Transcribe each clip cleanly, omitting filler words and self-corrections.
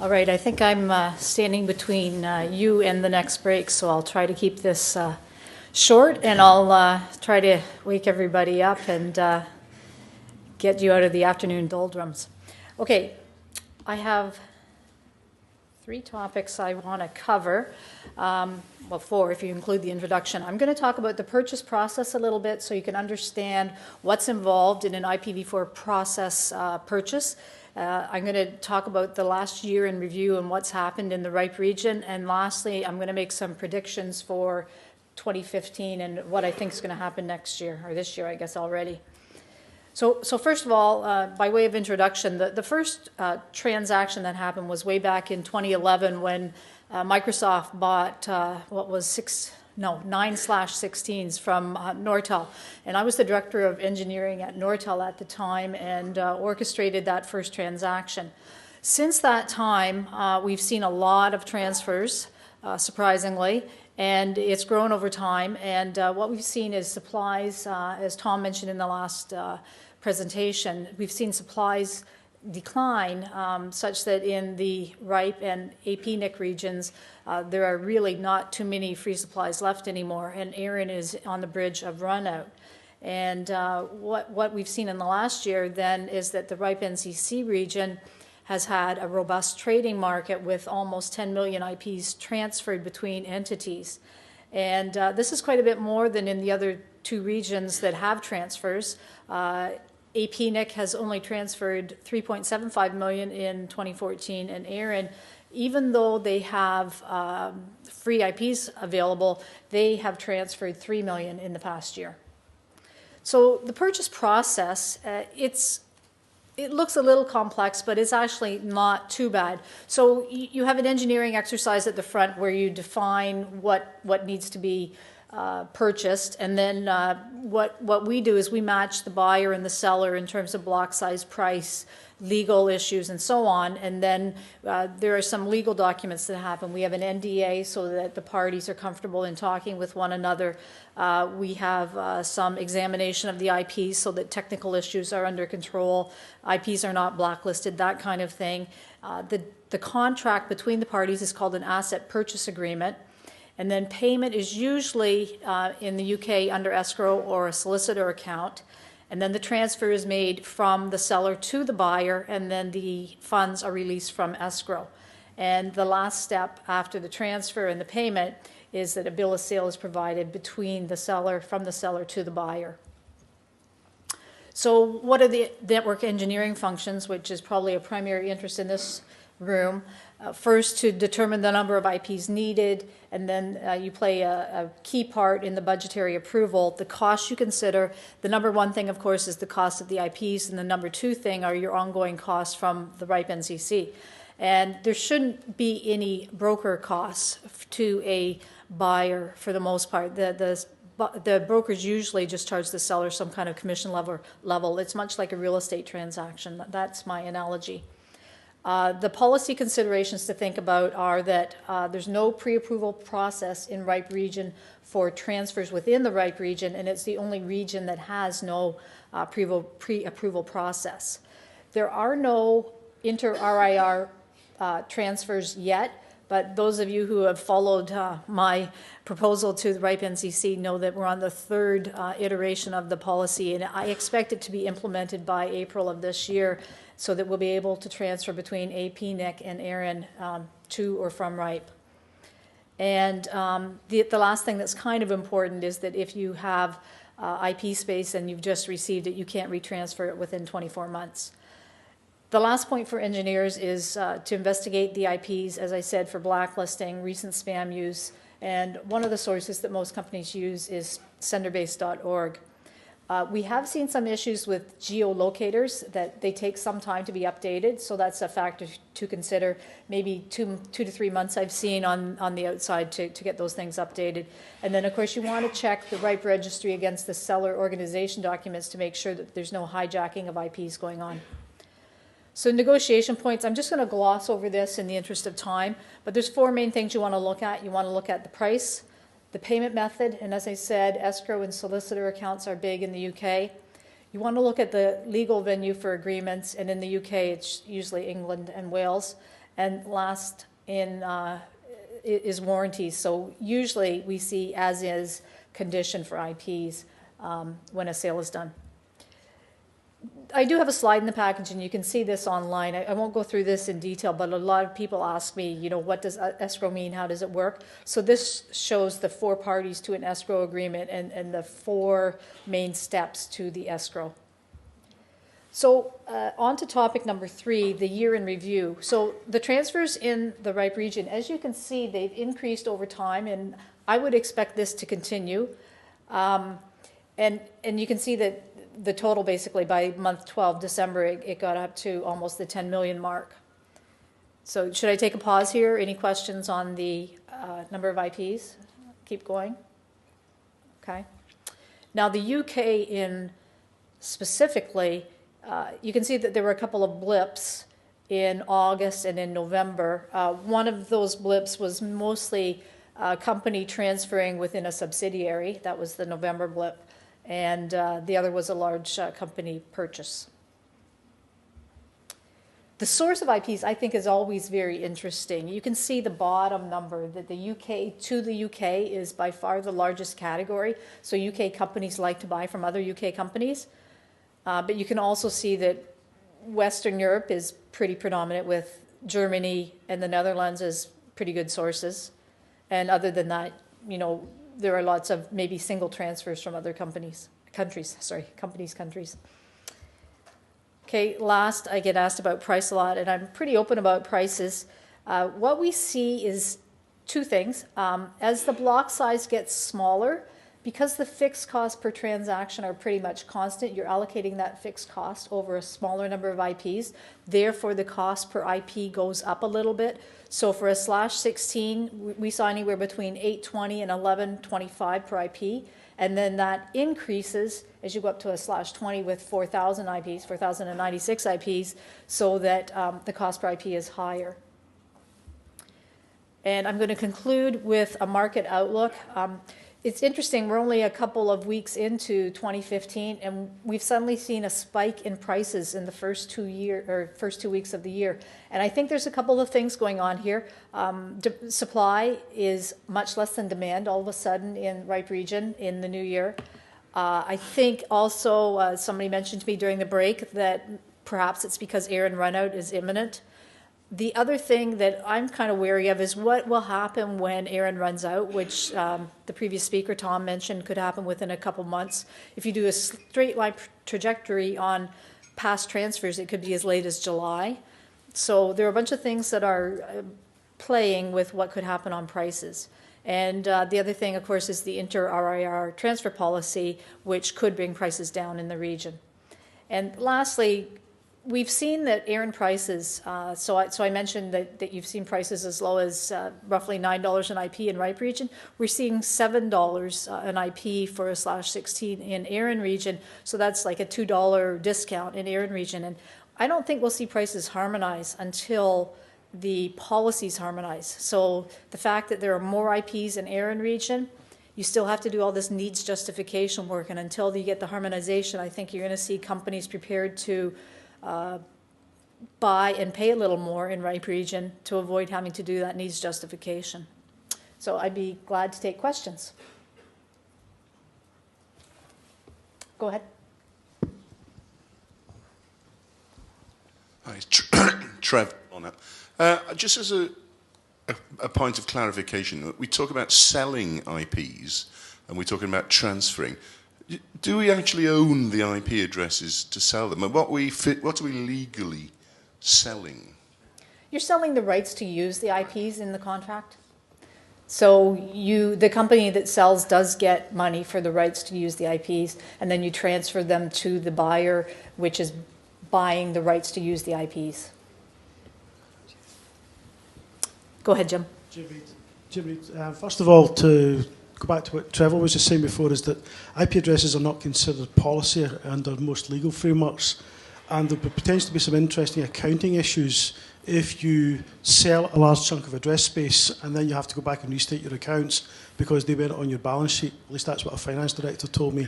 All right, I think I'm standing between you and the next break, so I'll try to keep this short, and I'll try to wake everybody up and get you out of the afternoon doldrums. Okay, I have 3 topics I want to cover. Well, 4 if you include the introduction. I'm going to talk about the purchase process a little bit so you can understand what's involved in an IPv4 process purchase. I'm going to talk about the last year in review and what's happened in the RIPE region. And lastly, I'm going to make some predictions for 2015 and what I think is going to happen next year, or this year, I guess, already. So first of all, by way of introduction, the first transaction that happened was way back in 2011 when Microsoft bought what was 9/16s from Nortel. And I was the director of engineering at Nortel at the time and orchestrated that first transaction. Since that time, we've seen a lot of transfers, surprisingly, and it's grown over time. And what we've seen is supplies, as Tom mentioned in the last presentation, we've seen supplies decline such that in the RIPE and APNIC regions, there are really not too many free supplies left anymore, and ARIN is on the bridge of run out. And what we've seen in the last year then is that the RIPE NCC region has had a robust trading market with almost 10 million IPs transferred between entities. And this is quite a bit more than in the other 2 regions that have transfers. APNIC has only transferred 3.75 million in 2014, and ARIN, even though they have free IPs available, they have transferred 3 million in the past year. So the purchase process, it looks a little complex, but it's actually not too bad. So you have an engineering exercise at the front where you define what needs to be purchased, and then what we do is we match the buyer and the seller in terms of block size, price, legal issues, and so on. And then there are some legal documents that happen. We have an NDA so that the parties are comfortable in talking with one another. We have some examination of the IPs so that technical issues are under control. IPs are not blacklisted, that kind of thing. The contract between the parties is called an asset purchase agreement. And then payment is usually in the UK under escrow or a solicitor account. And then the transfer is made from the seller to the buyer, and then the funds are released from escrow. And the last step after the transfer and the payment is that a bill of sale is provided between the seller, from the seller to the buyer. So what are the network engineering functions, which is probably a primary interest in this room? First, to determine the number of IPs needed, and then you play a key part in the budgetary approval. The costs you consider, the number 1 thing, of course, is the cost of the IPs, and the number 2 thing are your ongoing costs from the RIPE NCC. And there shouldn't be any broker costs to a buyer for the most part. The brokers usually just charge the seller some kind of commission level. It's much like a real estate transaction. That's my analogy. The policy considerations to think about are that there's no pre-approval process in RIPE region for transfers within the RIPE region, and it's the only region that has no pre-approval process. There are no inter-RIR transfers yet, but those of you who have followed my proposal to the RIPE NCC know that we're on the 3rd iteration of the policy, and I expect it to be implemented by April of this year, so that we'll be able to transfer between APNIC and ARIN to or from RIPE. And the last thing that's kind of important is that if you have IP space and you've just received it, you can't retransfer it within 24 months. The last point for engineers is to investigate the IPs, as I said, for blacklisting, recent spam use, and one of the sources that most companies use is senderbase.org. We have seen some issues with geolocators, that they take some time to be updated, so that's a factor to consider. Maybe two to 3 months I've seen on the outside to get those things updated. And then, of course, you want to check the RIPE registry against the seller organization documents to make sure that there's no hijacking of IPs going on. So negotiation points, I'm just going to gloss over this in the interest of time, but there's 4 main things you want to look at. You want to look at the price, the payment method, and as I said, escrow and solicitor accounts are big in the UK. You want to look at the legal venue for agreements, and in the UK it's usually England and Wales. And last in is warranties. So usually we see as-is condition for IPs when a sale is done. I do have a slide in the package, and you can see this online. I won't go through this in detail, but a lot of people ask me, you know, what does escrow mean? How does it work? So this shows the 4 parties to an escrow agreement and the 4 main steps to the escrow. So on to topic number 3, the year in review. So the transfers in the RIPE region, as you can see, they've increased over time, and I would expect this to continue. And you can see that the total, basically, by month 12, December, it got up to almost the 10 million mark. So should I take a pause here? Any questions on the number of IPs? Keep going. Okay. Now, the UK in specifically, you can see that there were a couple of blips in August and in November. One of those blips was mostly a company transferring within a subsidiary. That was the November blip. And the other was a large company purchase. The source of IPs, I think, is always very interesting. You can see the bottom number, that the UK to the UK is by far the largest category. So UK companies like to buy from other UK companies. But you can also see that Western Europe is pretty predominant, with Germany and the Netherlands as pretty good sources. And other than that, you know, there are lots of maybe single transfers from other countries. Okay, last, I get asked about price a lot, and I'm pretty open about prices. What we see is 2 things. As the block size gets smaller, because the fixed costs per transaction are pretty much constant, you're allocating that fixed cost over a smaller number of IPs. Therefore, the cost per IP goes up a little bit. So for a /16, we saw anywhere between $8.20 and $11.25 per IP. And then that increases as you go up to a /20 with 4,000 IPs, 4,096 IPs, so that the cost per IP is higher. And I'm going to conclude with a market outlook. It's interesting, we're only a couple of weeks into 2015, and we've suddenly seen a spike in prices in the first 2 weeks of the year. And I think there's a couple of things going on here. Supply is much less than demand all of a sudden in RIPE region in the new year. I think also somebody mentioned to me during the break that perhaps it's because ARIN runout is imminent. The other thing that I'm kind of wary of is what will happen when ARIN runs out, which the previous speaker, Tom, mentioned could happen within a couple months. If you do a straight line trajectory on past transfers, it could be as late as July. So there are a bunch of things that are playing with what could happen on prices. And the other thing, of course, is the inter-RIR transfer policy, which could bring prices down in the region. And lastly, we've seen that ARIN prices, so I mentioned that you've seen prices as low as roughly $9 an IP in RIPE region. We're seeing $7 an IP for a /16 in ARIN region, so that's like a $2 discount in ARIN region. And I don't think we'll see prices harmonize until the policies harmonize. So the fact that there are more IPs in ARIN region, you still have to do all this needs justification work, and until you get the harmonization, I think you're going to see companies prepared to buy and pay a little more in RIPE region to avoid having to do that needs justification. So I'd be glad to take questions. Go ahead. Hi, Trev on that. Just as a point of clarification, we talk about selling IPs and we're talking about transferring. Do we actually own the IP addresses to sell them? And what are we legally selling? You're selling the rights to use the IPs in the contract. So the company that sells does get money for the rights to use the IPs, and then you transfer them to the buyer, which is buying the rights to use the IPs. Go ahead, Jim. Jim, first of all, to go back to what Trevor was just saying before, is that IP addresses are not considered policy under most legal frameworks, and there would potentially be some interesting accounting issues if you sell a large chunk of address space and then you have to go back and restate your accounts because they weren't on your balance sheet. At least that's what a finance director told me.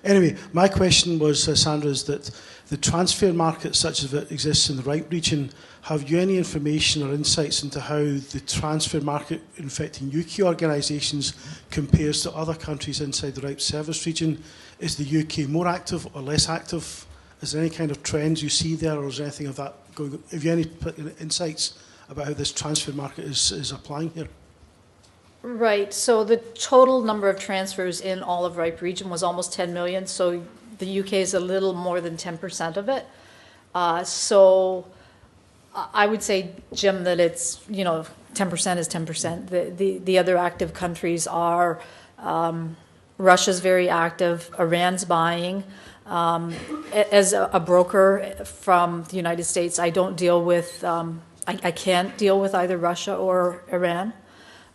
Anyway, my question was, Sandra, is that the transfer market such as it exists in the RIPE region, have you any information or insights into how the transfer market affecting UK organisations compares to other countries inside the RIPE service region? Is the UK more active or less active? Is there any kind of trends you see there, or is there anything of that going on? Have you any insights about how this transfer market is applying here? Right, so the total number of transfers in all of RIPE region was almost 10 million, so the UK is a little more than 10% of it. So I would say, Jim, that it's, 10% is 10%. The other active countries are, Russia's very active, Iran's buying. As a broker from the United States, I don't deal with, I can't deal with either Russia or Iran.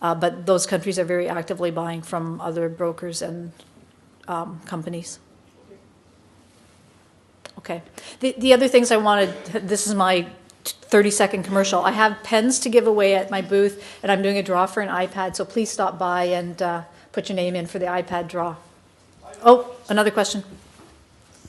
But those countries are very actively buying from other brokers and companies. Okay. The other things I wanted, this is my 30-second commercial. I have pens to give away at my booth, and I'm doing a draw for an iPad, so please stop by and put your name in for the iPad draw. Oh, another question.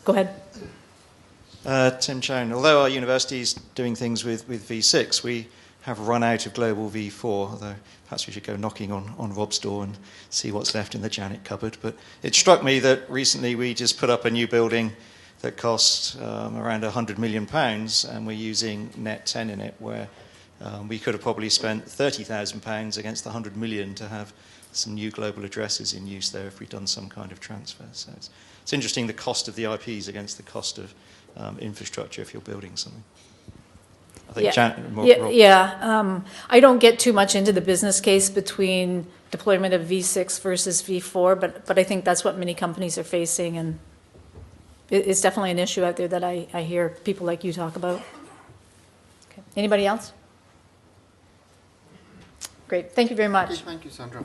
Go ahead. Tim Chown. Although our university is doing things with V6, we have run out of global V4, although perhaps we should go knocking on Rob's door and see what's left in the Janet cupboard. But it struck me that recently we just put up a new building that cost around £100 million, and we're using Net 10 in it, where we could have probably spent £30,000 against the 100 million to have some new global addresses in use there if we'd done some kind of transfer. So it's interesting, the cost of the IPs against the cost of infrastructure if you're building something. I think I don't get too much into the business case between deployment of V6 versus V4, but I think that's what many companies are facing, and it's definitely an issue out there that I hear people like you talk about. Okay. Anybody else? Great. Thank you very much. Okay, thank you, Sandra.